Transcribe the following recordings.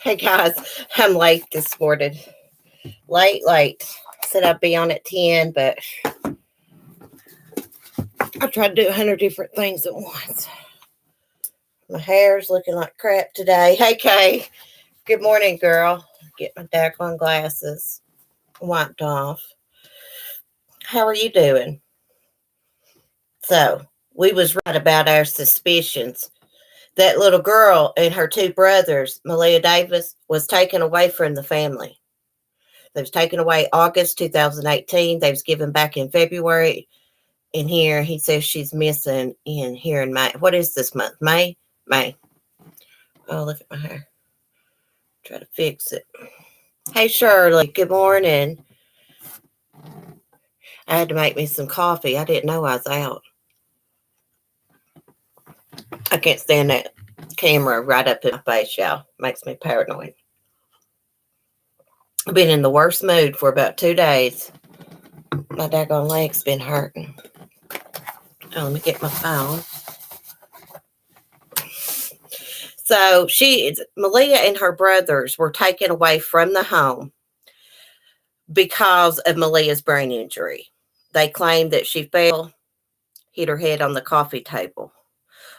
Hey guys, I'm late this morning. Late. Said I'd be on at 10, but I tried to do 100 different things at once. My hair's looking like crap today. Hey Kay, good morning, girl. Get my daggone glasses wiped off. How are you doing? So, we was right about our suspicions. That little girl and her two brothers, Maleah Davis, was taken away from the family. They was taken away August 2018. They was given back in February. In here, he says she's missing in here in May. What is this month? May? May. Oh, look at my hair. Try to fix it. Hey, Shirley. Good morning. I had to make me some coffee. I didn't know I was out. I can't stand that camera right up in my face, y'all. Makes me paranoid. I've been in the worst mood for about 2 days. My daggone leg's been hurting. Oh, let me get my phone. So Maleah and her brothers were taken away from the home because of Maleah's brain injury. They claimed that she fell, hit her head on the coffee table.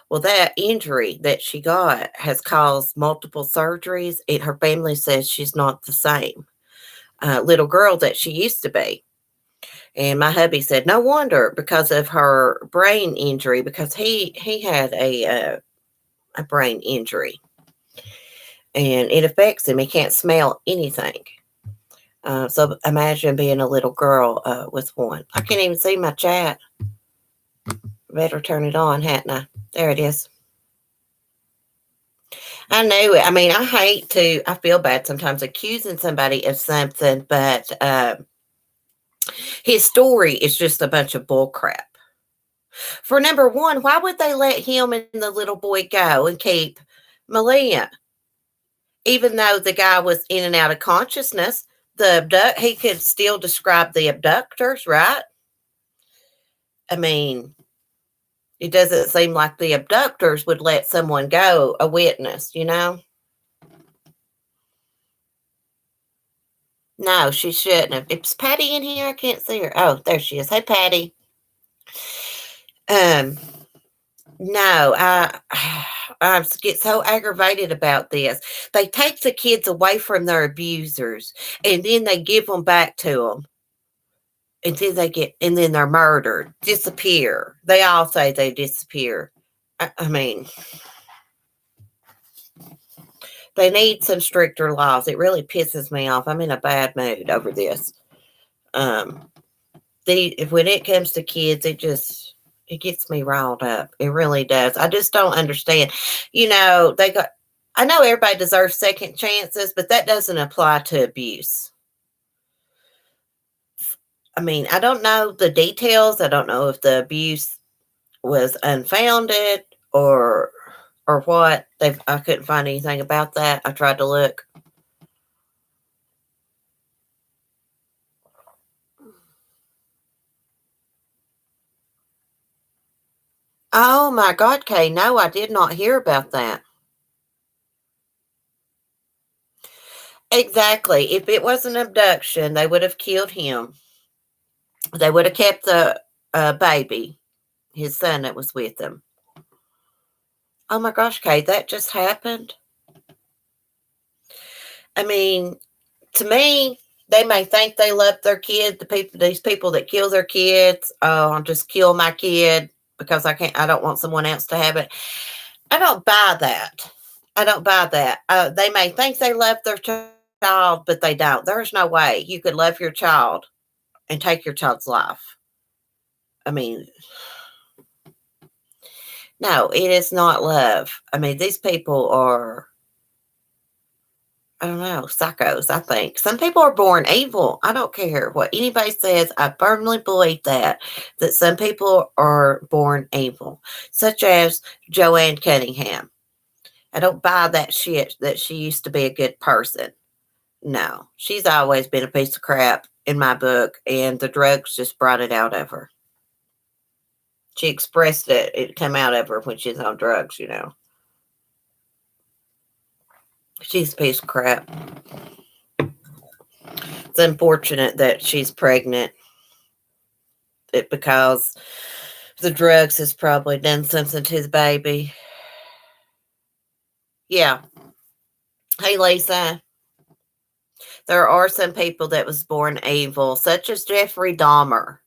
Well, that injury that she got has caused multiple surgeries. Her family says she's not the same little girl that she used to be. And my hubby said, no wonder, because of her brain injury, because he had a brain injury. And it affects him. He can't smell anything. So imagine being a little girl with one. I can't even see my chat. Better turn it on, hadn't I? There it is. I knew it. I mean, I feel bad sometimes accusing somebody of something, but his story is just a bunch of bull crap. For number one, why would they let him and the little boy go and keep Maleah? Even though the guy was in and out of consciousness, he could still describe the abductors, right? I mean, it doesn't seem like the abductors would let someone go, a witness, you know? No, she shouldn't have. Is Patty in here? I can't see her. Oh, there she is. Hey, Patty. No, I get so aggravated about this. They take the kids away from their abusers, and then they give them back to them. And then they're murdered, disappear. They all say they disappear. I mean, they need some stricter laws. It really pisses me off. I'm in a bad mood over this. When it comes to kids, it gets me riled up. It really does. I just don't understand. I know everybody deserves second chances, but that doesn't apply to abuse. I mean, I don't know the details. I don't know if the abuse was unfounded or what. I couldn't find anything about that. I tried to look. Oh my God, Kay. No, I did not hear about that. Exactly. If it was an abduction, they would have killed him. They would have kept the baby, his son that was with him. Oh my gosh, Kay, that just happened. I mean, to me, they may think they love their kid. These people that kill their kids, I'll just kill my kid because I don't want someone else to have it. I don't buy that. They may think they love their child, but they don't. There's no way you could love your child and take your child's life. I mean, no, it is not love. I mean, these people are, I don't know, psychos, I think. Some people are born evil. I don't care what anybody says. I firmly believe that some people are born evil, such as Joanne Cunningham. I don't buy that shit that she used to be a good person. No, she's always been a piece of crap in my book, and the drugs just brought it out of her. She expressed it. It came out of her when she's on drugs, you know. She's a piece of crap. It's unfortunate that she's pregnant. Because the drugs has probably done something to the baby. Yeah. Hey, Lisa. There are some people that was born evil, such as Jeffrey Dahmer.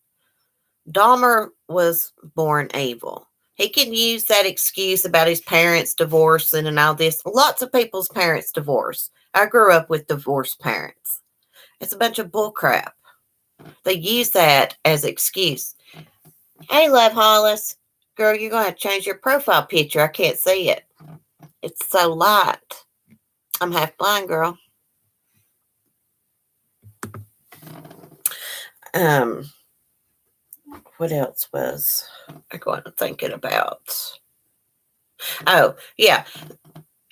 Dahmer was born evil. He can use that excuse about his parents divorcing and all this. Lots of people's parents divorce. I grew up with divorced parents. It's a bunch of bullcrap. They use that as excuse. Hey, Love Hollis. Girl, you're going to change your profile picture. I can't see it. It's so light. I'm half blind, girl. What else was I going to thinking about? Oh, yeah.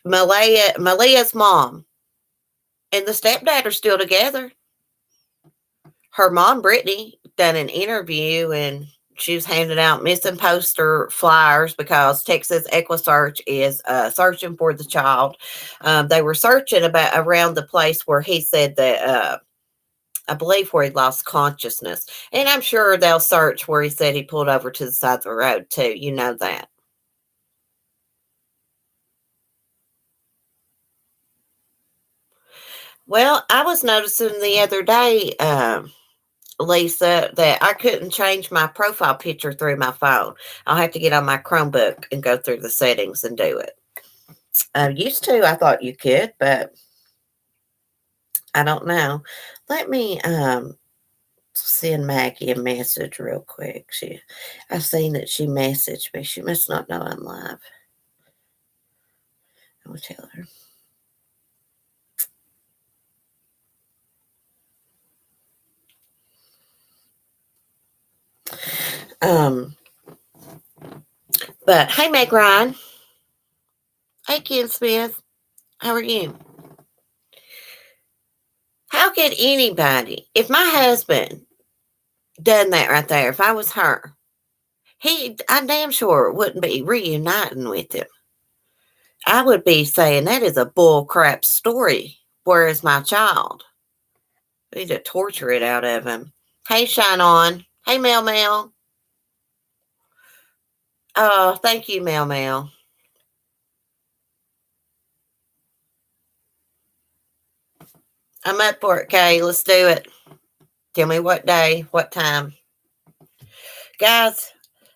Maleah's mom and the stepdad are still together. Her mom, Brittany, done an interview and she was handing out missing poster flyers because Texas EquiSearch is searching for the child. They were searching around the place where he said that I believe where he lost consciousness. And I'm sure they'll search where he said he pulled over to the side of the road too. You know that. Well, I was noticing the other day, Lisa, that I couldn't change my profile picture through my phone. I'll have to get on my Chromebook and go through the settings and do it. Used to, I thought you could, but I don't know. Let me send Maggie a message real quick. I've seen that she messaged me. She must not know I'm live. I will tell her. But hey, Meg Ryan. Hey, Ken Smith. How are you? How could anybody, if my husband done that right there, if I was her, I damn sure wouldn't be reuniting with him. I would be saying that is a bull crap story. Where is my child? We need to torture it out of him. Hey, Shine On. Hey, Mel Mel. Oh, thank you, Mel Mel. I'm up for it, Kay. Let's do it. Tell me what day, what time. Guys,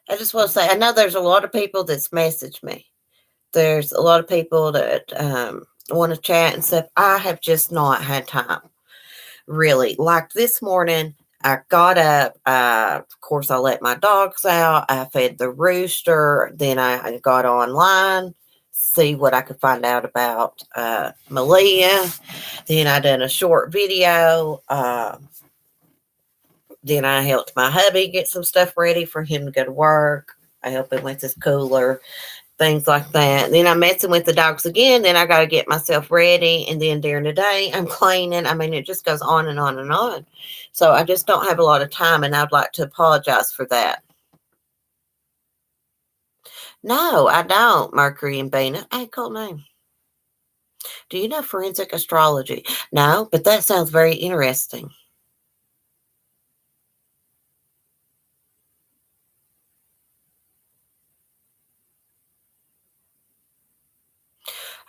I just want to say, I know there's a lot of people that's messaged me. There's a lot of people that want to chat and stuff. I have just not had time. Really. Like this morning, I got up. Of course, I let my dogs out. I fed the rooster. Then I got online, see what I could find out about Maleah. Then I done a short video. Then I helped my hubby get some stuff ready for him to go to work. I helped him with his cooler, things like that. Then I'm messing with the dogs again. Then I got to get myself ready. And then during the day, I'm cleaning. I mean, it just goes on and on and on. So I just don't have a lot of time, and I'd like to apologize for that. No, I don't, Mercury and Bina. Hey, cool name. Do you know forensic astrology? No, but that sounds very interesting.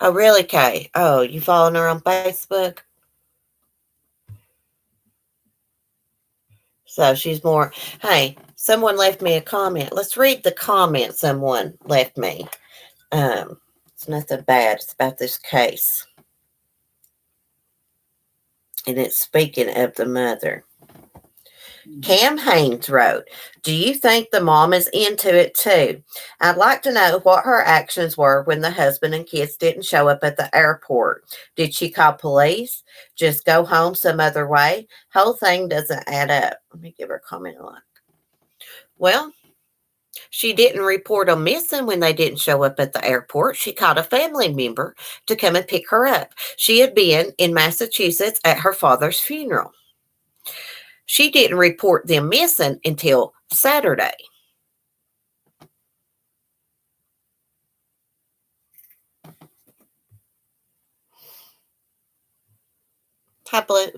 Oh, really, Kay? Oh, you following her on Facebook? So she's more, hey, someone left me a comment. Let's read the comment someone left me. It's nothing bad. It's about this case. And it's speaking of the mother. Cam Haynes wrote, do you think the mom is into it too? I'd like to know what her actions were when the husband and kids didn't show up at the airport. Did she call police? Just go home some other way? Whole thing doesn't add up. Let me give her a comment a like. Well, she didn't report a missing when they didn't show up at the airport. She called a family member to come and pick her up. She had been in Massachusetts at her father's funeral. She didn't report them missing until Saturday.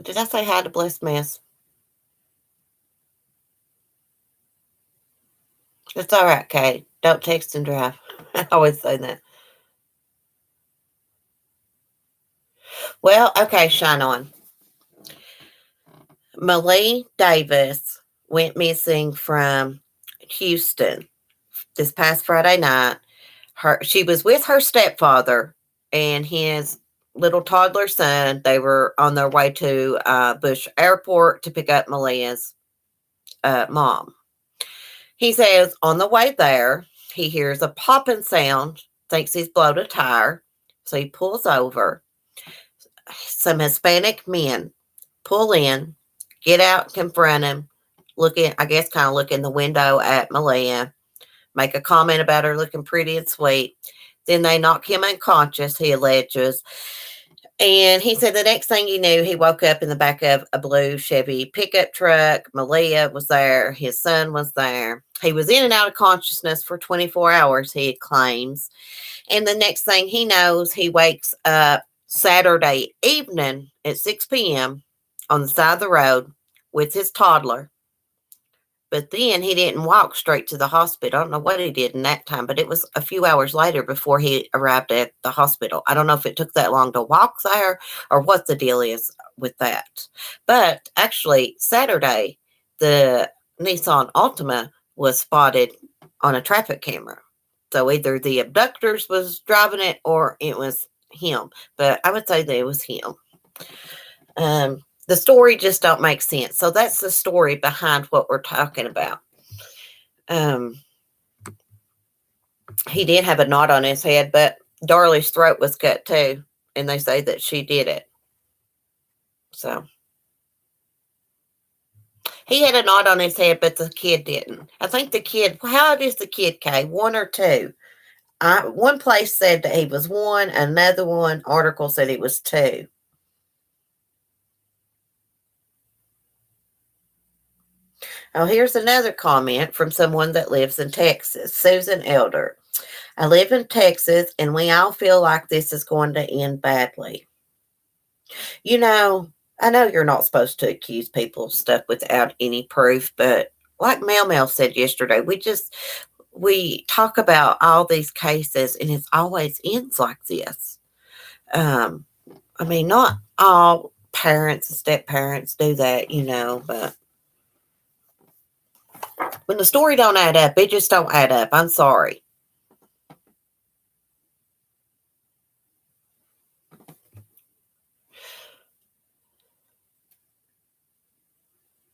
Did I say hi to Blessed Mess? It's all right, Kate. Don't text and drive. I always say that. Well, okay, shine on. Maleah Davis went missing from Houston this past Friday night. She was with her stepfather and his little toddler son. They were on their way to Bush Airport to pick up Maleah's mom. He says on the way there, he hears a popping sound, thinks he's blown a tire, so he pulls over. Some Hispanic men pull in, get out, confront him, I guess, kind of look in the window at Maleah, make a comment about her looking pretty and sweet. Then they knock him unconscious, he alleges. And he said the next thing he knew, he woke up in the back of a blue Chevy pickup truck. Maleah was there. His son was there. He was in and out of consciousness for 24 hours, he claims. And the next thing he knows, he wakes up Saturday evening at 6 p.m. on the side of the road with his toddler. But then he didn't walk straight to the hospital. I don't know what he did in that time, but it was a few hours later before he arrived at the hospital. I don't know if it took that long to walk there or what the deal is with that. But actually, Saturday, the Nissan Altima was spotted on a traffic camera. So either the abductors was driving it or it was him. But I would say that it was him. The story just don't make sense. So that's the story behind what we're talking about. He did have a knot on his head, but Darlie's throat was cut too. And they say that she did it. So he had a knot on his head, but the kid didn't. I think the kid, how old is the kid, Kay? 1 or 2? One place said that he was 1. Another one article said he was 2. Oh, here's another comment from someone that lives in Texas. Susan Elder. I live in Texas, and we all feel like this is going to end badly. You know, I know you're not supposed to accuse people of stuff without any proof, but like Mel said yesterday, we talk about all these cases, and it always ends like this. I mean, not all parents and step parents do that, but when the story don't add up, it just don't add up. I'm sorry.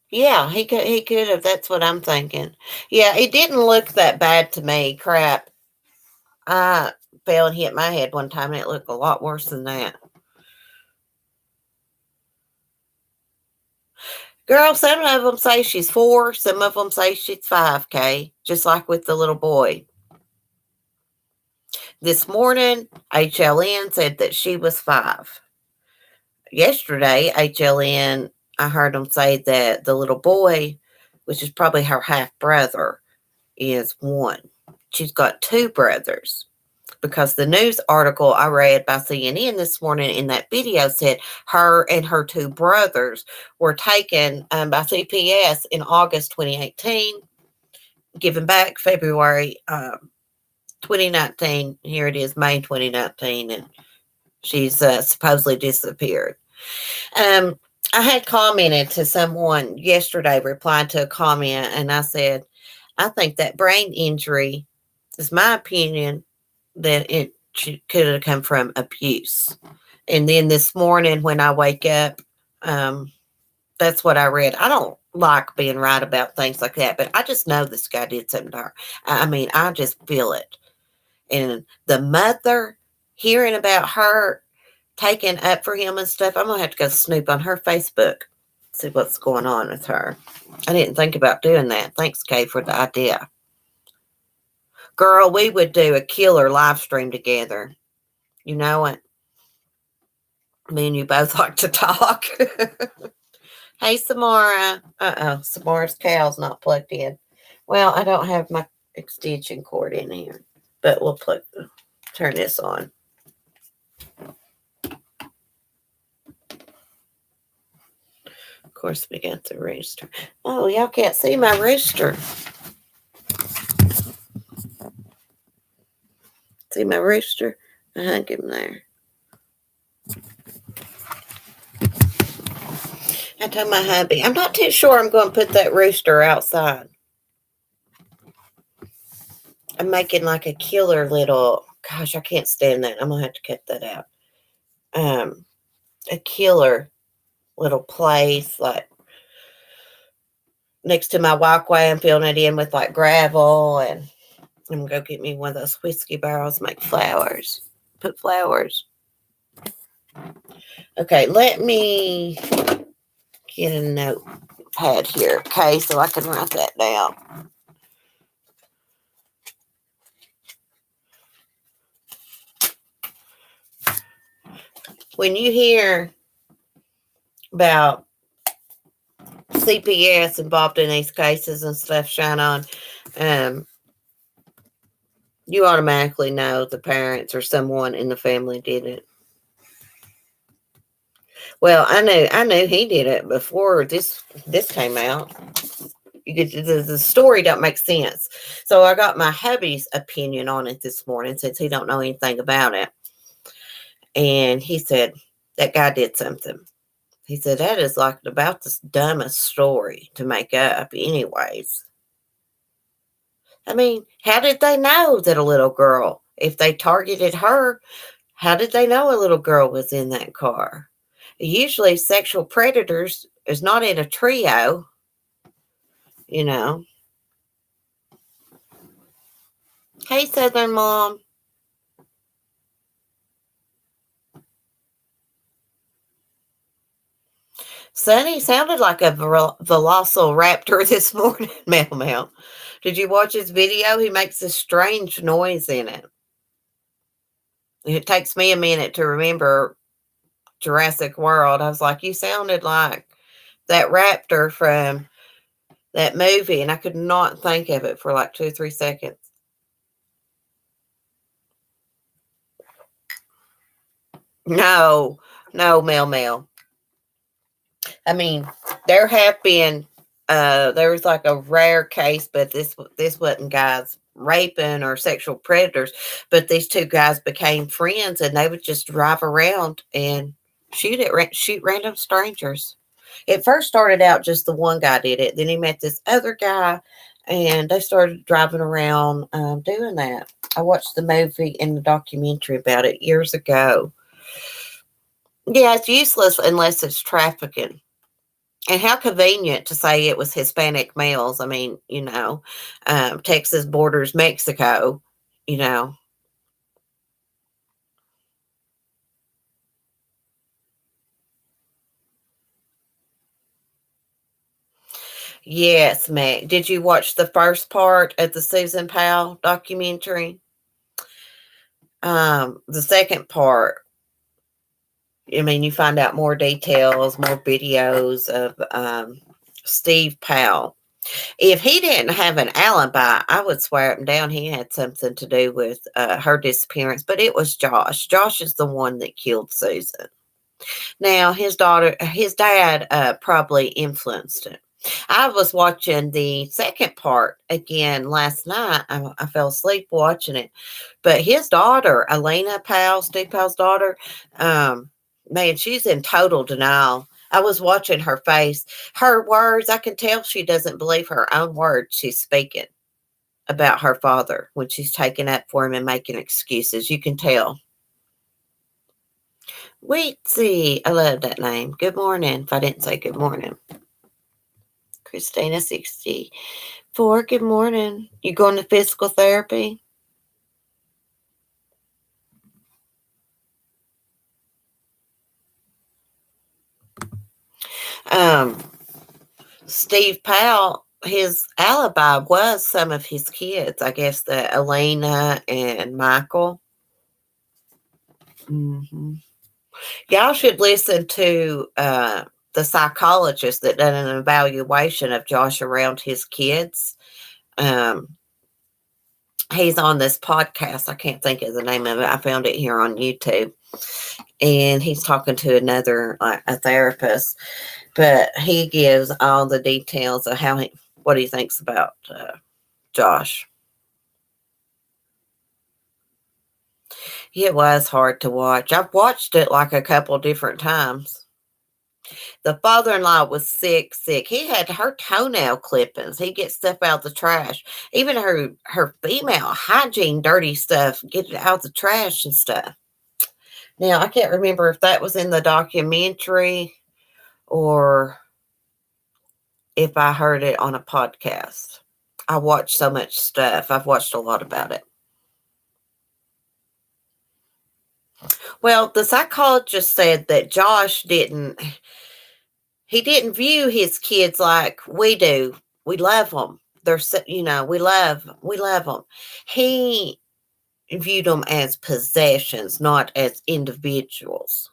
Yeah, he could have. That's what I'm thinking. Yeah, it didn't look that bad to me. Crap. I fell and hit my head one time and it looked a lot worse than that. Girl, some of them say she's 4, some of them say she's 5, Kay, just like with the little boy. This morning, HLN said that she was 5. Yesterday, HLN, I heard them say that the little boy, which is probably her half brother, is 1. She's got 2 brothers. Because the news article I read by CNN this morning in that video said her and her 2 brothers were taken by CPS in August 2018, given back February 2019. Here it is, May 2019, and she's supposedly disappeared. I had commented to someone yesterday, replied to a comment, and I said, I think that brain injury is my opinion that it could have come from abuse. And then this morning when I wake up, that's what I read. I don't like being right about things like that, but I just know this guy did something to her. I mean, I just feel it. And the mother hearing about her taking up for him and stuff, I'm going to have to go snoop on her Facebook, see what's going on with her. I didn't think about doing that. Thanks, Kay, for the idea. Girl, we would do a killer live stream together. You know it. Me and you both like to talk. Hey, Samara. Samara's cow's not plugged in. Well, I don't have my extension cord in here, but we'll turn this on. course, we got the rooster. Oh, y'all can't see my rooster. See my rooster? I hung him there. I told my hubby, I'm not too sure I'm going to put that rooster outside. I'm making like a killer little, gosh, I can't stand that. I'm going to have to cut that out. A killer little place, like next to my walkway. I'm filling it in with like gravel, and I'm going to go get me one of those whiskey barrels, make flowers, put flowers. Okay, let me get a notepad here, okay, so I can write that down. When you hear about CPS involved in these cases and stuff shine on, you automatically know the parents or someone in the family did it. Well, I knew he did it before this came out. The story don't make sense. So I got my hubby's opinion on it this morning since he don't know anything about it. And he said, that guy did something. He said, that is like about the dumbest story to make up anyways. I mean, how did they know that a little girl, if they targeted her, how did they know a little girl was in that car? Usually sexual predators is not in a trio, you know. Hey, Southern Mom. Sonny sounded like a velociraptor this morning, Mel. Did you watch his video? He makes a strange noise in it. It takes me a minute to remember Jurassic World. I was like, you sounded like that raptor from that movie, and I could not think of it for like 2 or 3 seconds. No, Mel. I mean, there have been there was like a rare case, but this wasn't guys raping or sexual predators, but these two guys became friends, and they would just drive around and shoot random strangers. It first started out just the one guy did it. Then he met this other guy, and they started driving around doing that. I watched the movie and the documentary about it years ago. Yeah, it's useless unless it's trafficking. And how convenient to say it was Hispanic males. I mean, Texas borders Mexico, you know. Yes, Mac. Did you watch the first part of the Susan Powell documentary? The second part, I mean, you find out more details, more videos of Steve Powell. If he didn't have an alibi, I would swear up and down he had something to do with her disappearance. But it was Josh. Josh is the one that killed Susan. Now, his dad probably influenced him. I was watching the second part again last night. I fell asleep watching it. But his daughter, Elena Powell, Steve Powell's daughter, man, she's in total denial. I was watching her face. Her words, I can tell she doesn't believe her own words she's speaking about her father when she's taking up for him and making excuses. You can tell. Weetsy, I love that name. Good morning. If I didn't say good morning. Christina 64, good morning. You going to physical therapy? Steve Powell, his alibi was some of his kids. I guess the Elena and Michael. Mm-hmm. Y'all should listen to the psychologist that done an evaluation of Josh around his kids. He's on this podcast. I can't think of the name of it. I found it here on YouTube. and he's talking to another, like a therapist, but he gives all the details of what he thinks about Josh. It was hard to watch. I've watched it like a couple different times. The father-in-law was sick. He had her toenail clippings. He gets stuff out of the trash. Even her female hygiene dirty stuff, get it out of the trash and stuff. Now I can't remember if that was in the documentary or if I heard it on a podcast. I watch so much stuff. I've watched a lot about it. Well, the psychologist said that Josh didn't view his kids like we do. We love them. We love them. He viewed them as possessions, not as individuals.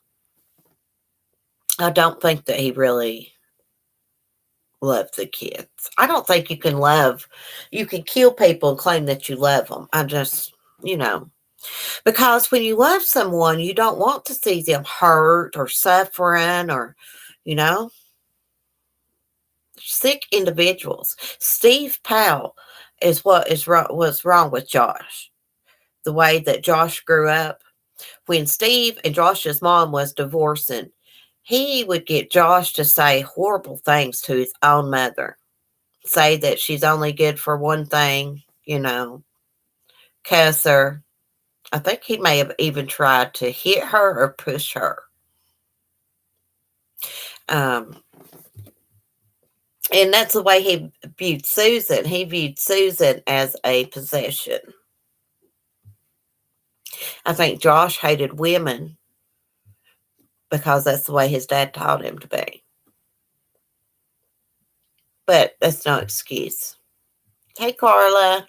I don't think that he really loved the kids. I don't think you can kill people and claim that you love them. Because when you love someone, you don't want to see them hurt or suffering or, you know, sick individuals. Steve Powell is what was wrong with Josh. The way that Josh grew up. When Steve and Josh's mom was divorcing, he would get Josh to say horrible things to his own mother. Say that she's only good for one thing, cuss her. I think he may have even tried to hit her or push her. And that's the way he viewed Susan. He viewed Susan as a possession. I think Josh hated women because that's the way his dad taught him to be. But that's no excuse. Hey, Carla.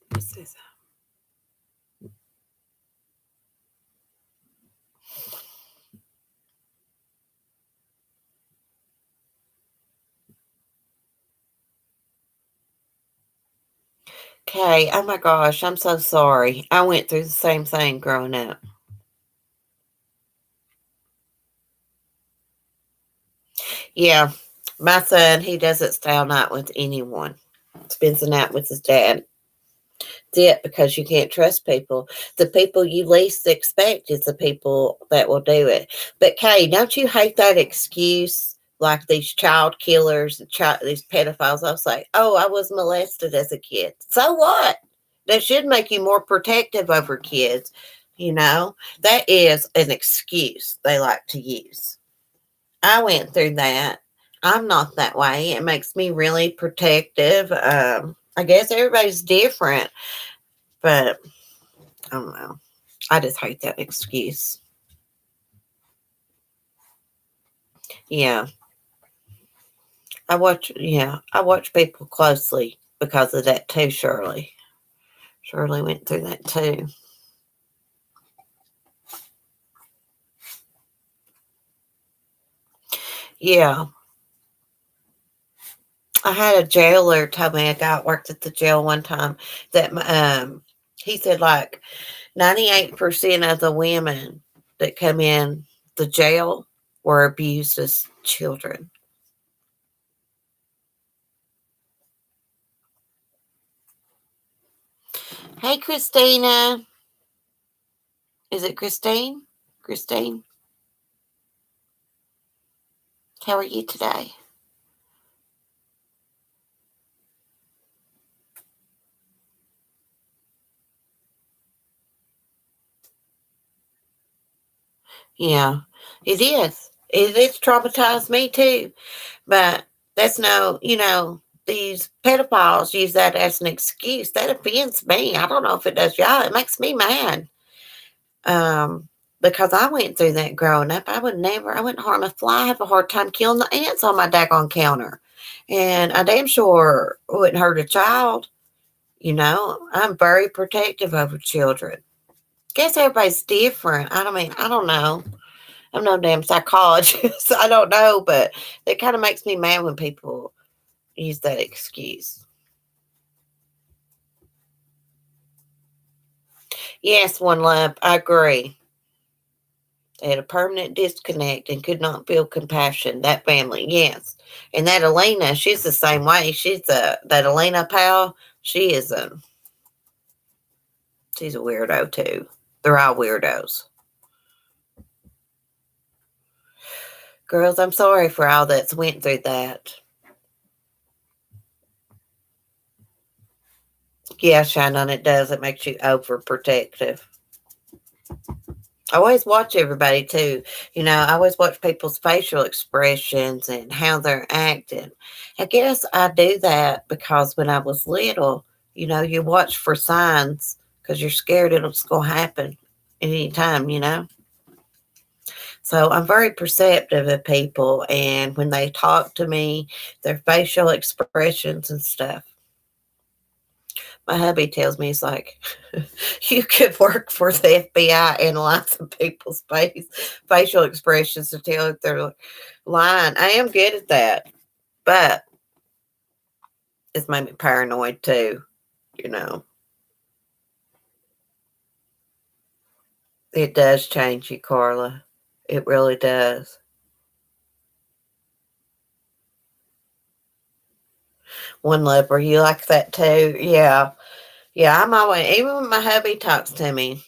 What's this? Okay. Oh my gosh. I'm so sorry. I went through the same thing growing up. Yeah. My son, he doesn't stay all night with anyone. Spends the night with his dad. That's it, because you can't trust people. The people you least expect is the people that will do it. But Kay, don't you hate that excuse? Like these child killers, these pedophiles. I was like, oh, I was molested as a kid. So what? That should make you more protective over kids. That is an excuse they like to use. I went through that. I'm not that way. It makes me really protective. I guess everybody's different, but I don't know. I just hate that excuse. Yeah. I watch people closely because of that too, Shirley. Shirley went through that too. Yeah. I had a jailer tell me, a guy worked at the jail one time, that he said like 98% of the women that come in the jail were abused as children. Hey, Christina. Is it Christine? Christine? How are you today? Yeah, it is. It's traumatized me too. But that's these pedophiles use that as an excuse. That offends me. I don't know if it does y'all. It makes me mad. Because I went through that growing up. I wouldn't harm a fly. I have a hard time killing the ants on my daggone counter. And I damn sure wouldn't hurt a child. I'm very protective over children. Guess everybody's different. I don't know. I'm no damn psychologist. I don't know, but it kind of makes me mad when people use that excuse. Yes, One Love, I agree. They had a permanent disconnect and could not feel compassion. That family, yes. And that Elena, she's the same way. That Elena pal, she's a weirdo too. They're all weirdos. Girls, I'm sorry for all that's went through that. Yeah, Shannon, it does. It makes you overprotective. I always watch everybody too. I always watch people's facial expressions and how they're acting. I guess I do that because when I was little, you watch for signs because you're scared it's going to happen at any time. So I'm very perceptive of people, and when they talk to me, their facial expressions and stuff. My hubby tells me, he's like, you could work for the FBI analyzing people's facial expressions to tell if they're lying. I am good at that, but it's made me paranoid too, you know. It does change you, Carla. It really does. One Leper, you like that too? Yeah. Yeah, I'm always, even when my hubby talks to me,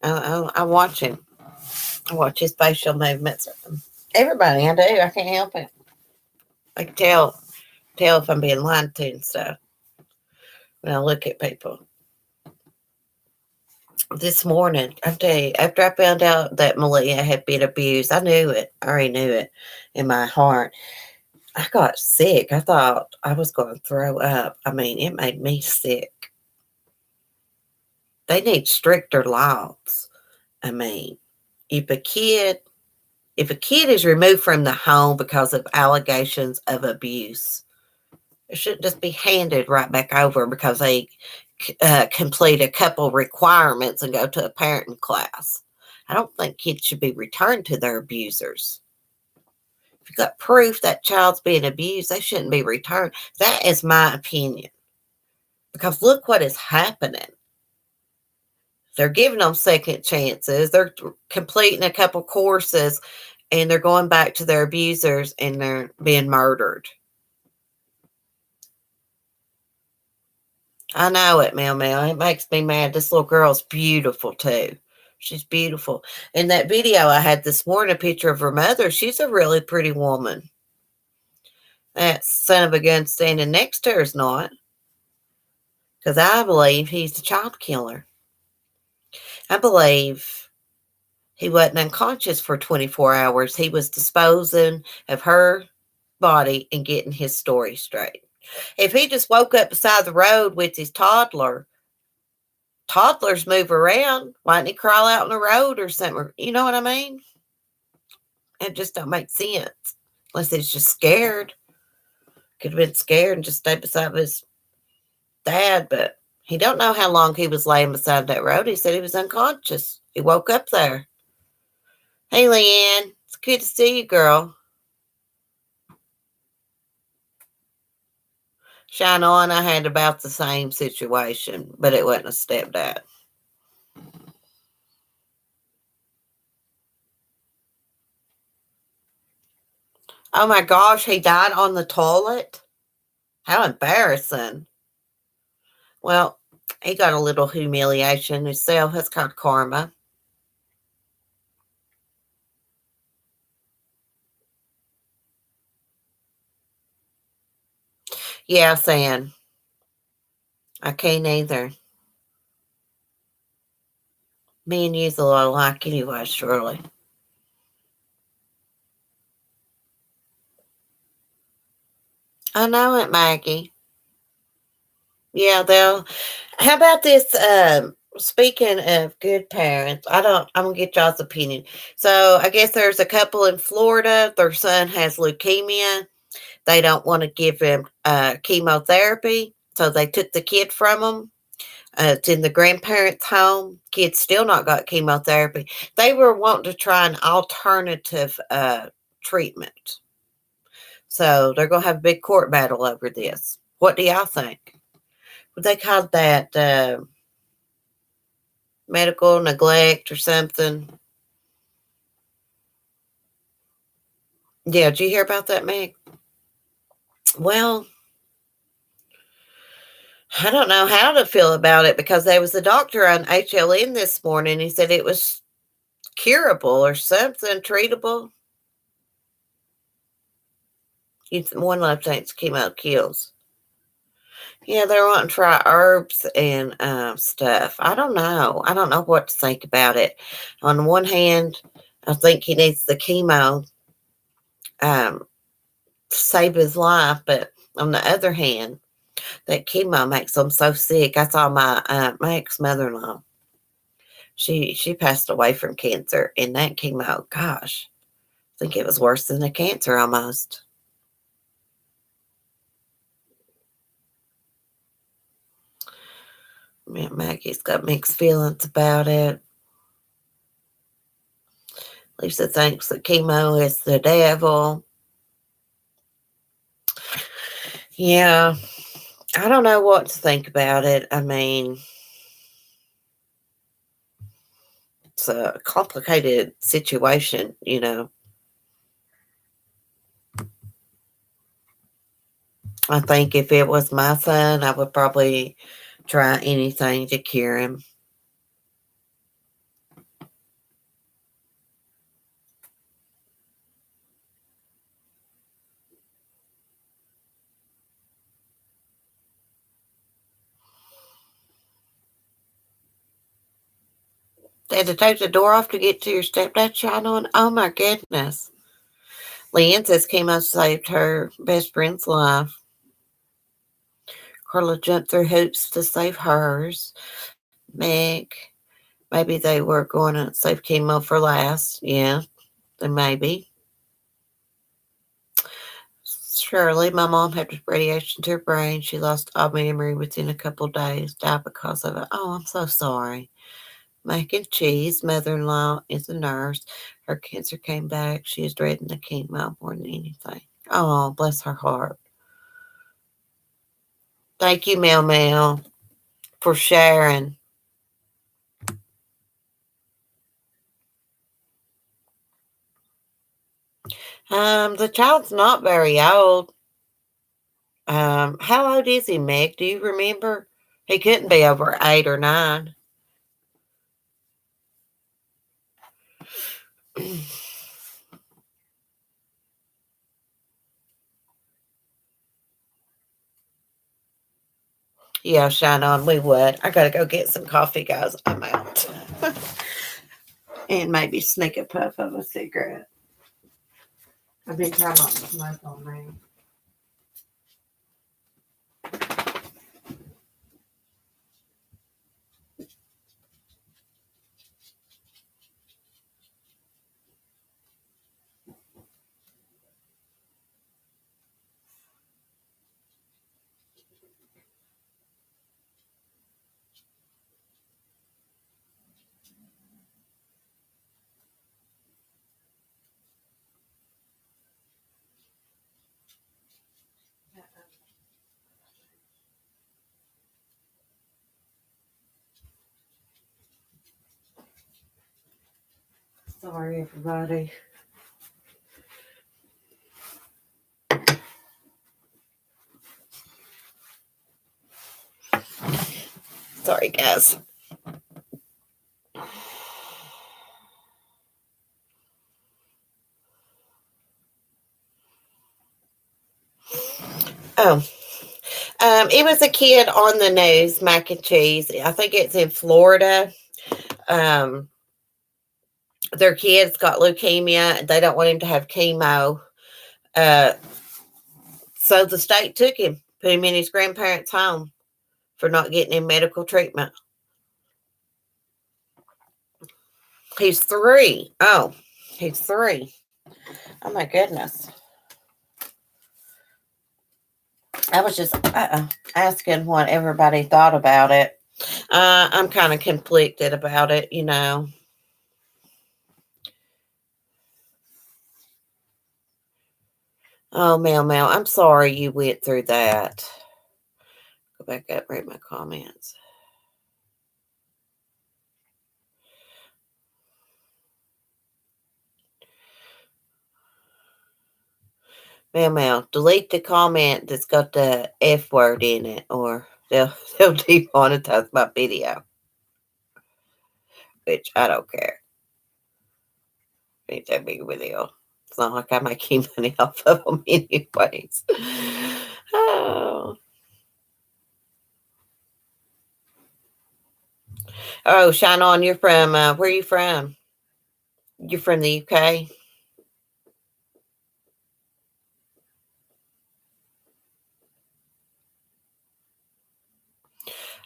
I watch him. I watch his facial movements. Everybody, I do. I can't help it. I can tell if I'm being lied to and stuff when I look at people. This morning, I tell you, after I found out that Maleah had been abused, I knew it. I already knew it in my heart. I got sick. I thought I was going to throw up. I mean, it made me sick. They need stricter laws. I mean, if a kid is removed from the home because of allegations of abuse, it shouldn't just be handed right back over because they complete a couple requirements and go to a parenting class. I don't think kids should be returned to their abusers. If you've got proof that child's being abused, they shouldn't be returned. That is my opinion. Because look what is happening. They're giving them second chances. They're completing a couple courses and they're going back to their abusers and they're being murdered. I know it, Mel Mel. It makes me mad. This little girl's beautiful too. She's beautiful. In that video I had this morning, a picture of her mother. She's a really pretty woman. That son of a gun standing next to her is not. Because I believe he's the child killer. I believe he wasn't unconscious for 24 hours. He was disposing of her body and getting his story straight. If he just woke up beside the road with his toddlers move around. Why didn't he crawl out on the road or something? You know what I mean? It just don't make sense. Unless he's just scared. Could have been scared and just stayed beside his dad, but he don't know how long he was laying beside that road. He said he was unconscious. He woke up there. Hey, Leanne. It's good to see you, girl. Shine on, I had about the same situation, but it wasn't a stepdad. Oh my gosh, he died on the toilet? How embarrassing. Well, he got a little humiliation himself. That's called karma. Yeah, saying I can't either. Me and you's a lot alike anyway, surely. I know it, Maggie. Yeah, they'll. How about this? Speaking of good parents, I'm gonna get y'all's opinion. So I guess there's a couple in Florida. Their son has leukemia. They don't want to give him chemotherapy, so they took the kid from him. It's in the grandparents' home. Kid's still not got chemotherapy. They were wanting to try an alternative treatment. So they're going to have a big court battle over this. What do y'all think? What they called that medical neglect or something. Yeah, did you hear about that, Meg? Well, I don't know how to feel about it because there was a doctor on HLN this morning. He said it was curable or something, treatable. One of those things chemo kills. Yeah, they're wanting to try herbs and stuff. I don't know. I don't know what to think about it. On the one hand, I think he needs the chemo um, to save his life, but on the other hand, that chemo makes them so sick. I saw my ex mother-in-law. She passed away from cancer, and that chemo, gosh, I think it was worse than the cancer almost. Maggie's got mixed feelings about it. Lisa thinks that chemo is the devil. Yeah, I don't know what to think about it. I mean, it's a complicated situation, you know. I think if it was my son, I would probably try anything to cure him. They had to take the door off to get to your stepdad's shine on. Oh my goodness. Leanne says chemo saved her best friend's life. Carla jumped through hoops to save hers. Meg, maybe they were going to save chemo for last. Yeah, then maybe. Shirley, my mom had radiation to her brain. She lost all memory within a couple of days, died because of it. Oh, I'm so sorry. Mac and Cheese, mother-in-law, is a nurse. Her cancer came back. She is dreading the chemo more than anything. Oh, bless her heart. Thank you, Mel Mel, for sharing. The child's not very old. How old is he, Meg? Do you remember? He couldn't be over 8 or 9. Yeah, shine on. We would. I gotta go get some coffee, guys. I'm out. And maybe sneak a puff of a cigarette. I've been trying not to smoke on me. Sorry, everybody. Sorry, guys. Oh, it was a kid on the news, Mac and Cheese. I think it's in Florida. Um, their kid's got leukemia. They don't want him to have chemo. Uh, so the state took him, put him in his grandparents' home for not getting him medical treatment. He's 3. Oh, he's 3. Oh my goodness. I was just asking what everybody thought about it. I'm kind of conflicted about it, you know. Oh, Mel, I'm sorry you went through that. Go back up, read my comments. Mel, delete the comment that's got the F word in it, or they'll demonetize my video. Which I don't care. Ain't that big of a deal. It's not like I make any money off of them anyways. Oh. Oh, Shine On, you're from, where are you from? You're from the UK?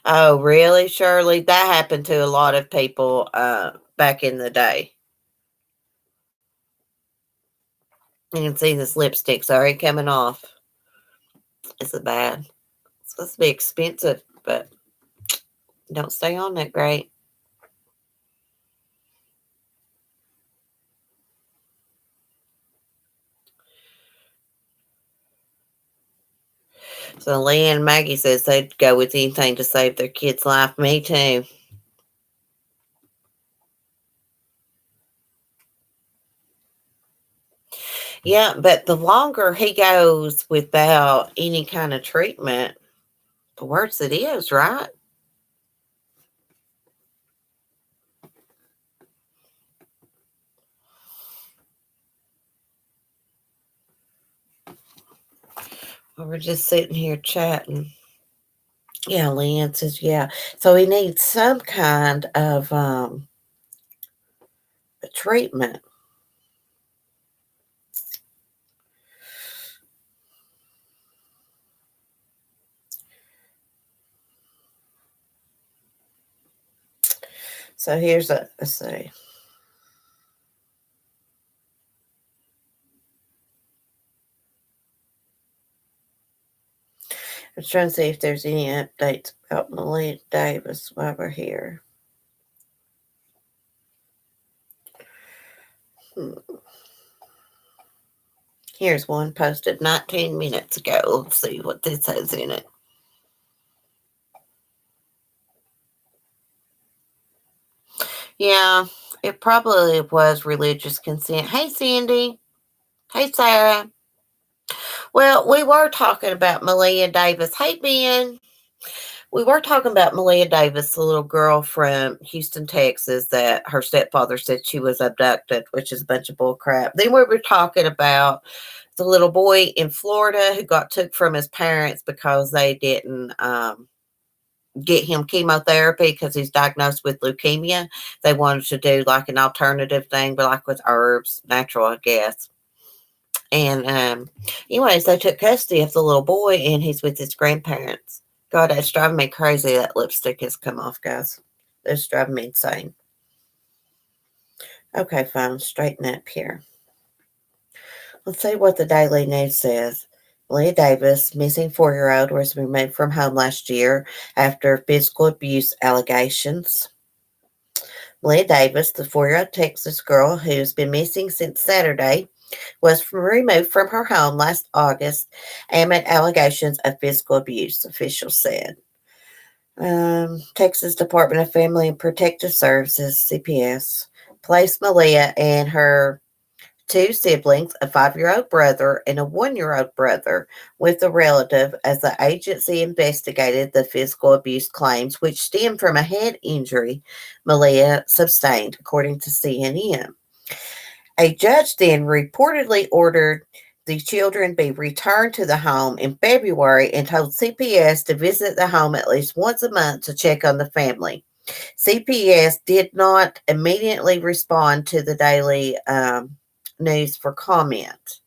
Oh, really, Shirley? That happened to a lot of people back in the day. You can see this lipstick's already coming off. Is it bad? It's supposed to be expensive, but don't stay on that great. So Leanne Maggie says they'd go with anything to save their kid's life. Me too. Yeah, but the longer he goes without any kind of treatment, the worse it is, right? Well, we're just sitting here chatting. Yeah, Leanne says, yeah. So he needs some kind of treatment. So here's let's see. I'm trying to see if there's any updates about Maleah Davis while we're here. Here's one posted 19 minutes ago. Let's see what this has in it. Yeah, it probably was religious consent. Hey, Cindy. Hey, Sarah. Well, we were talking about Maleah Davis. Hey, Ben. We were talking about Maleah Davis, the little girl from Houston, Texas, that her stepfather said she was abducted, which is a bunch of bull crap. Then we were talking about the little boy in Florida who got took from his parents because they didn't get him chemotherapy because he's diagnosed with leukemia. They wanted to do like an alternative thing, but like with herbs, natural, I guess. And anyways, they took custody of the little boy, and he's with his grandparents. God, that's driving me crazy. That lipstick has come off, guys. It's driving me insane. Okay, fine. Straighten up here. Let's see what the Daily News says. Maleah Davis, missing 4-year-old, was removed from home last year after physical abuse allegations. Maleah Davis, the 4-year-old Texas girl who's been missing since Saturday, was removed from her home last August amid allegations of physical abuse, officials said. Texas Department of Family and Protective Services, CPS, placed Maleah and her 2 siblings, a 5-year-old brother and a 1-year-old brother, with a relative as the agency investigated the physical abuse claims, which stemmed from a head injury Maleah sustained, according to CNN. A judge then reportedly ordered the children be returned to the home in February and told CPS to visit the home at least once a month to check on the family. CPS did not immediately respond to the Daily News for comment.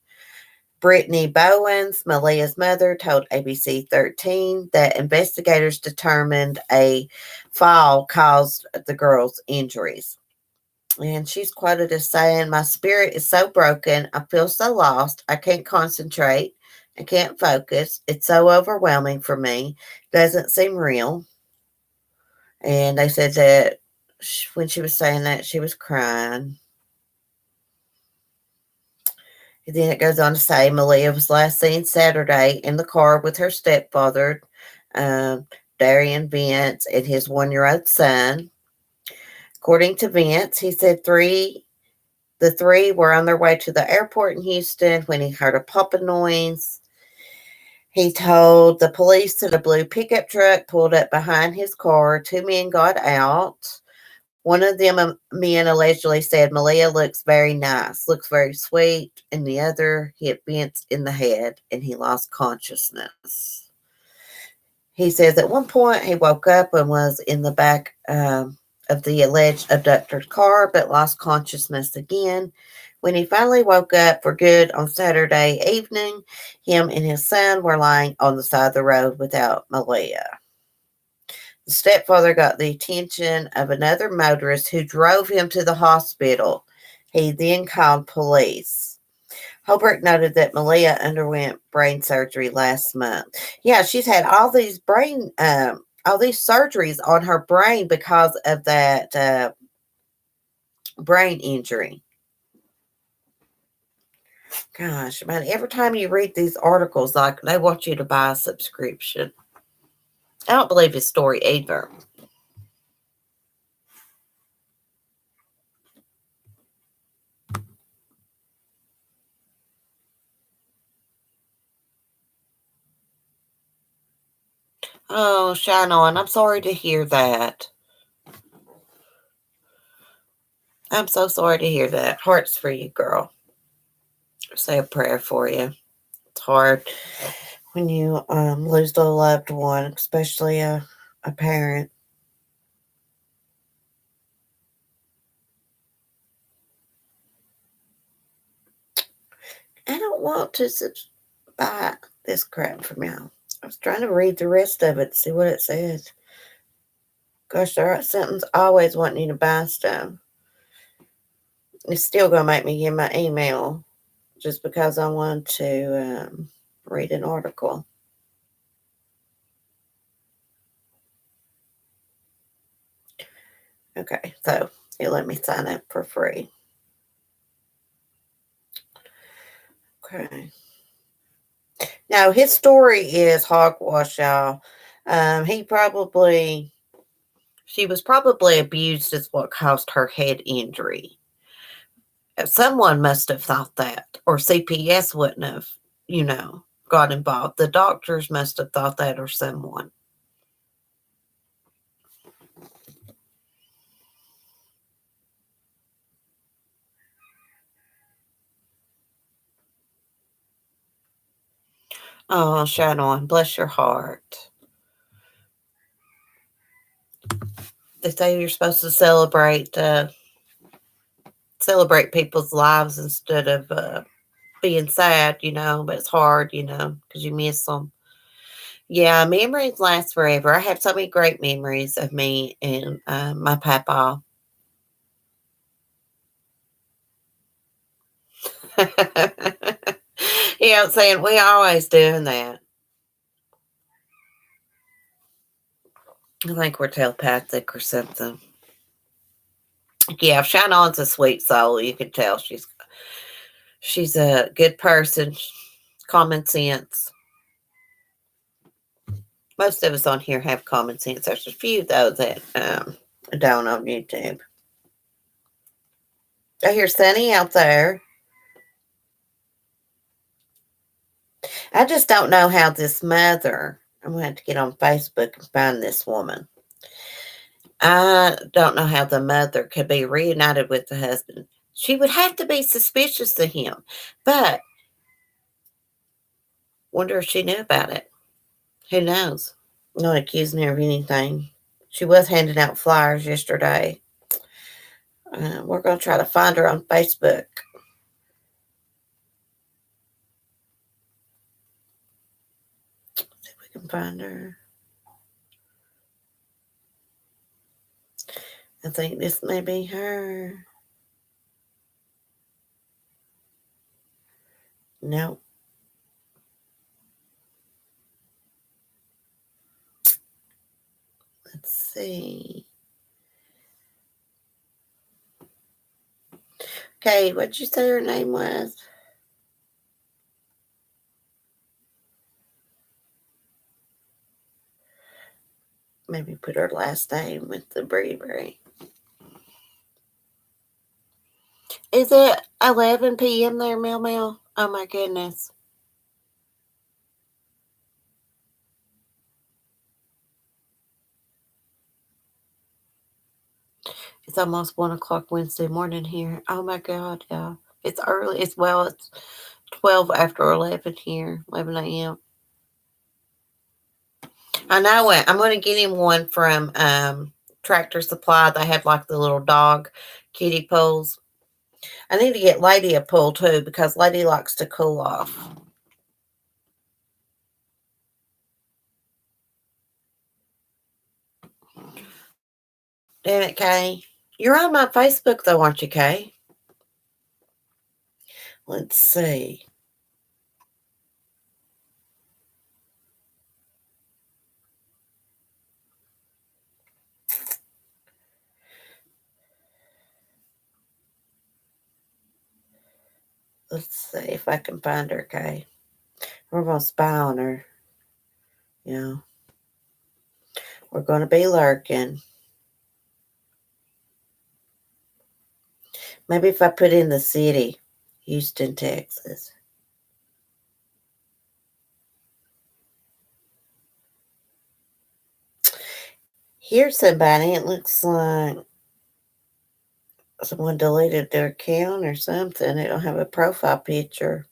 Brittany Bowens, Maleah's mother, told ABC 13 that investigators determined a fall caused the girl's injuries. And she's quoted as saying, "My spirit is so broken. I feel so lost. I can't concentrate. I can't focus. It's so overwhelming for me. Doesn't seem real." And they said that when she was saying that, she was crying. And then it goes on to say Maleah was last seen Saturday in the car with her stepfather, Darian Vance, and his 1-year-old son. According to Vance, he said 3 The three were on their way to the airport in Houston when he heard a popping noise. He told the police that a blue pickup truck pulled up behind his car. Two men got out. One of them men allegedly said Maleah looks very nice, looks very sweet, and the other hit Vince in the head and he lost consciousness. He says at one point he woke up and was in the back of the alleged abductor's car, but lost consciousness again. When he finally woke up for good on Saturday evening, him and his son were lying on the side of the road without Maleah. The stepfather got the attention of another motorist who drove him to the hospital. He then called police. Holbrook noted that Maleah underwent brain surgery last month. Yeah, she's had all these surgeries on her brain because of that brain injury. Gosh, man, every time you read these articles, like they want you to buy a subscription. I don't believe his story either. Oh, shine on. I'm sorry to hear that. I'm so sorry to hear that. Hearts for you, girl. Say a prayer for you. It's hard when you lose a loved one, especially a parent. I don't want to buy this crap from y'all. I was trying to read the rest of it, see what it says. Gosh, something's always wanting you to buy stuff. It's still going to make me give my email just because I want to read an article. Okay, so it let me sign up for free. Okay. Now, his story is hogwash, y'all. She was probably abused is what caused her head injury. Someone must have thought that, or CPS wouldn't have, got involved. The doctors must have thought that, or someone. Oh, shine on. Bless your heart. They say you're supposed to celebrate people's lives instead of being sad, but it's hard, because you miss them. Yeah, memories last forever. I have so many great memories of me and my papa. Yeah, I'm saying we always doing that. I think we're telepathic or something. Yeah, Shine On's a sweet soul. You can tell she's a good person, common sense. Most of us on here have common sense. There's a few though that don't on YouTube. I hear Sunny out there. I just don't know how this mother. I'm going to have to get on Facebook and find this woman. I don't know how the mother could be reunited with the husband. She would have to be suspicious of him, but wonder if she knew about it. Who knows? Not accusing her of anything. She was handing out flyers yesterday. We're going to try to find her on Facebook. See if we can find her. I think this may be her. Nope. Let's see. Okay, what'd you say her name was? Maybe put her last name with the Breebury. Is it 11 p.m. there, Mel? Oh my goodness. It's almost 1 o'clock Wednesday morning here. Oh my God, yeah. It's early. It's 12 after 11 here, 11 a.m. I know it. I'm going to get him one from Tractor Supply. They have like the little dog kiddie pools. I need to get Lady a pool too because Lady likes to cool off. Damn it, Kay. You're on my Facebook though, aren't you, Kay? Let's see. Let's see if I can find her, Kay. We're going to spy on her. You know, we're going to be lurking. Maybe if I put in the city, Houston, Texas. Here's somebody. It looks like someone deleted their account or something. They don't have a profile picture.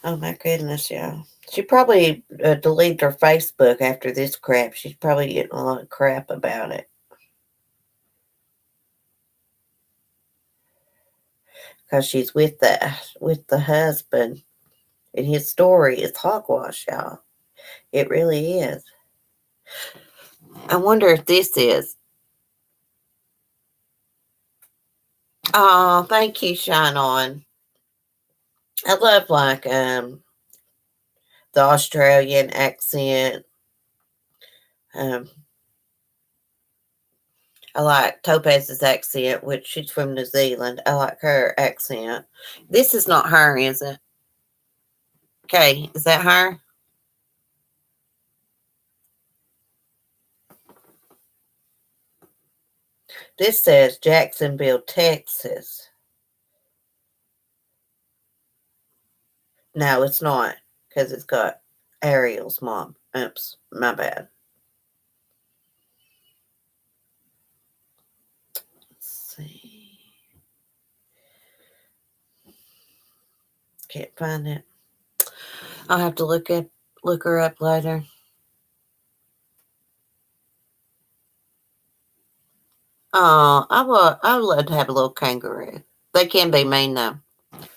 Oh my goodness, yeah. She probably deleted her Facebook after this crap. She's probably getting a lot of crap about it. Because she's with the husband. And his story is hogwash, y'all. It really is. I wonder if this is. Oh, thank you, Shine On. I love like the Australian accent. Um, I like Topaz's accent, which she's from New Zealand. I like her accent. This is not her, is it? Okay, is that her? This says Jacksonville, Texas. No, it's not, because it's got Ariel's mom. Oops, my bad. Let's see. Can't find it. I'll have to look her up later. Oh, I would love to have a little kangaroo. They can be mean though.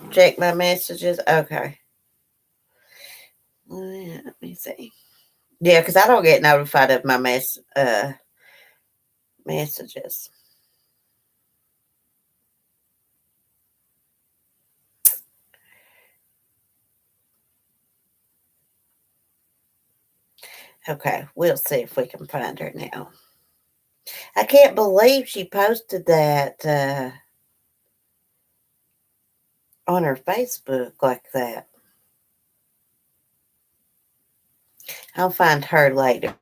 Check my messages. Okay. Let me see. Yeah, because I don't get notified of my messages. Okay, we'll see if we can find her now. I can't believe she posted that on her Facebook like that. I'll find her later.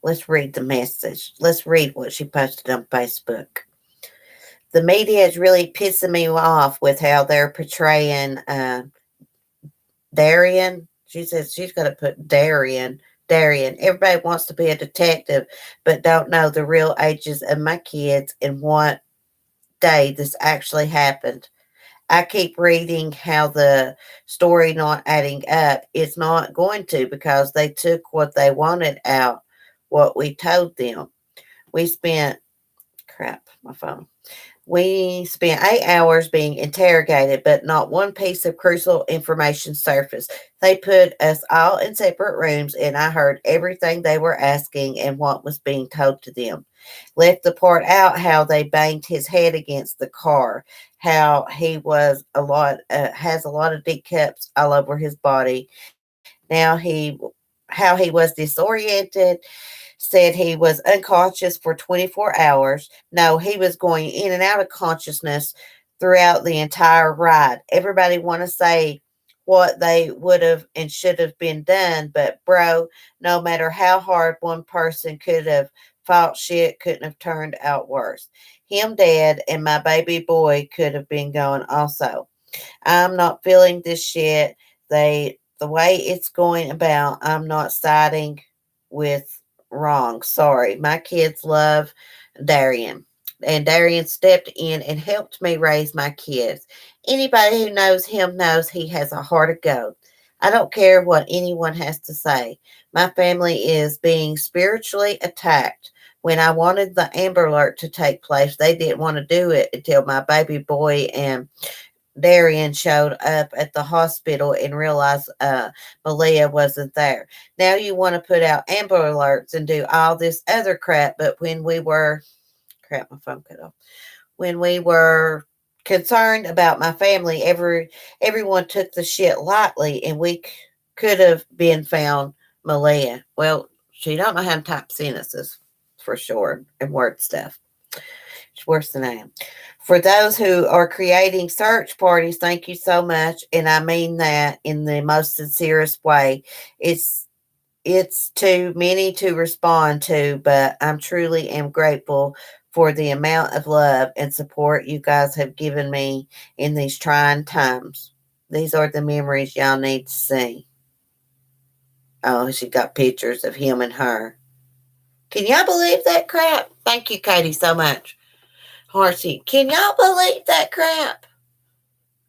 Let's read the message. Let's read what she posted on Facebook. The media is really pissing me off with how they're portraying Darian. She says she's going to put Darian. Darian. Everybody wants to be a detective, but don't know the real ages of my kids and what day this actually happened. I keep reading how the story not adding up. It's not going to because they took what they wanted out, what we told them. We spent, crap, my phone. We spent 8 hours being interrogated, but not one piece of crucial information surfaced. They put us all in separate rooms, and I heard everything they were asking and what was being told to them. Left the part out how they banged his head against the car, how he was has a lot of deep cuts all over his body. Now how he was disoriented, said he was unconscious for 24 hours. No, he was going in and out of consciousness throughout the entire ride. Everybody want to say what they would have and should have been done. But, bro, no matter how hard one person could have fought, shit couldn't have turned out worse. Him dead and my baby boy could have been gone also. I'm not feeling this shit. The way it's going about, I'm not siding with wrong. Sorry. My kids love Darian. And Darian stepped in and helped me raise my kids. Anybody who knows him knows he has a heart of gold. I don't care what anyone has to say. My family is being spiritually attacked. When I wanted the Amber Alert to take place, they didn't want to do it until my baby boy and Darian showed up at the hospital and realized Maleah wasn't there. Now you want to put out Amber Alerts and do all this other crap, but when we were, crap, my phone cut off. When we were concerned about my family, everyone took the shit lightly, and we could have been found Maleah. Well, she don't know how to type sentences for sure and word stuff. It's worse than I am. For those who are creating search parties, thank you so much. And I mean that in the most sincerest way. It's it's too many to respond to, but I'm truly am grateful for the amount of love and support you guys have given me in these trying times. These are the memories y'all need to see. Oh, she got pictures of him and her. Can y'all believe that crap? Thank you, Katie, so much. Horsey, can y'all believe that crap?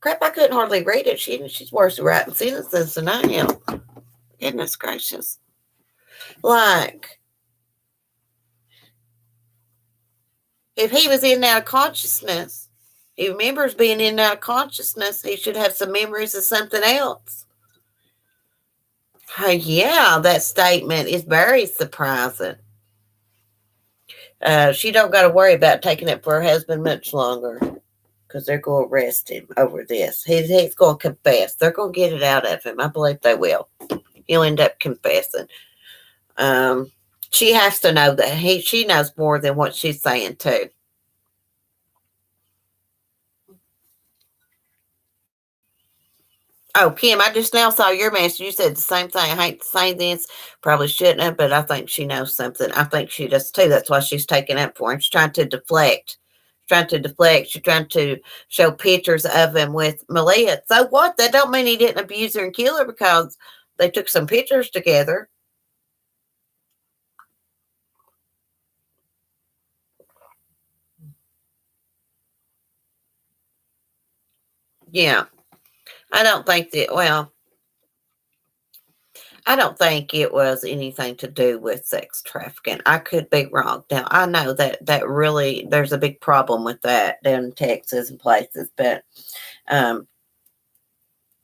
Crap, I couldn't hardly read it. She's worse at writing sentences than I am. Goodness gracious. Like, if he was in and out of consciousness, he remembers being in and out of consciousness, he should have some memories of something else. Yeah, that statement is very surprising. She don't got to worry about taking it for her husband much longer because they're going to arrest him over this. He's going to confess. They're going to get it out of him. I believe they will. He'll end up confessing. She has to know that she knows more than what she's saying too. Oh, Kim, I just now saw your message. You said the same thing. I hate to say this, probably shouldn't have, but I think she knows something. I think she does too. That's why she's taking up for him. She's trying to deflect. She's trying to show pictures of him with Maleah. So what? That don't mean he didn't abuse her and kill her because they took some pictures together. Yeah. I don't think that, well, I don't think it was anything to do with sex trafficking. I could be wrong. Now, I know that really, there's a big problem with that down in Texas and places, but um,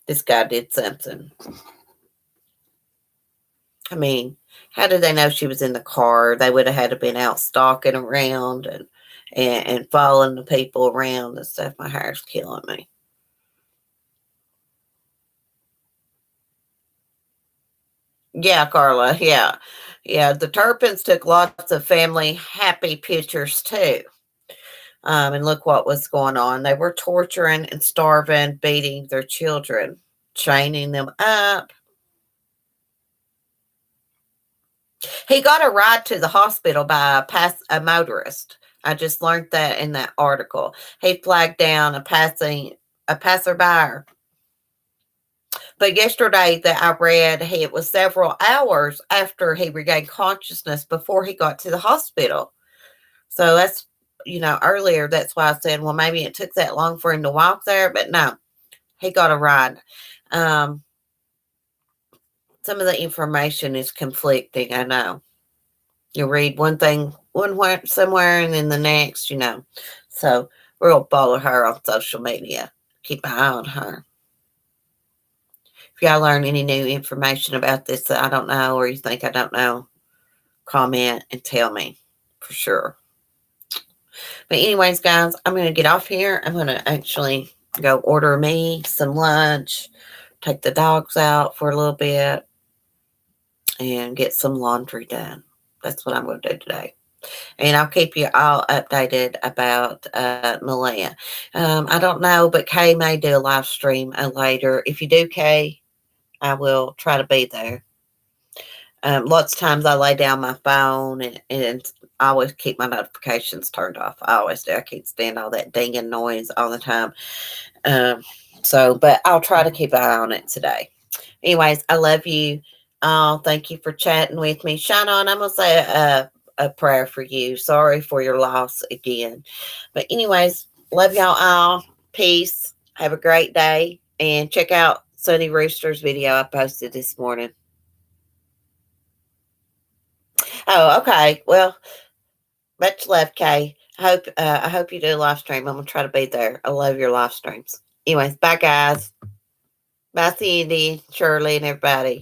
this guy did something. I mean, how did they know she was in the car? They would have had to been out stalking around and following the people around and stuff. My hair's killing me. Yeah, Carla. Yeah. Yeah. The Turpins took lots of family happy pictures too. And look what was going on. They were torturing and starving, beating their children, chaining them up. He got a ride to the hospital by a motorist. I just learned that in that article. He flagged down a passerby. But yesterday that I read, it was several hours after he regained consciousness before he got to the hospital. So that's, earlier, that's why I said, well, maybe it took that long for him to walk there, but no, he got a ride. Some of the information is conflicting, I know. You read one thing somewhere and then the next, So we'll follow her on social media. Keep an eye on her. If y'all learn any new information about this that I don't know or you think I don't know, comment and tell me for sure. But anyways, guys, I'm going to get off here. I'm going to actually go order me some lunch, take the dogs out for a little bit, and get some laundry done. That's what I'm going to do today. And I'll keep you all updated about Maleah. I don't know, but Kay may do a live stream later. If you do, Kay, I will try to be there. Lots of times I lay down my phone and I always keep my notifications turned off. I always do. I can't stand all that dinging noise all the time. Um, but I'll try to keep an eye on it today. Anyways, I love you. Thank you for chatting with me. Shine on, I'm going to say a prayer for you. Sorry for your loss again. But anyways, love y'all all. Peace. Have a great day. And check out Sunny Rooster's video I posted this morning. Oh, okay. Well, much love, Kay. I hope you do a live stream. I'm gonna try to be there. I love your live streams. Anyways, bye guys. Bye Cindy, Shirley, and everybody.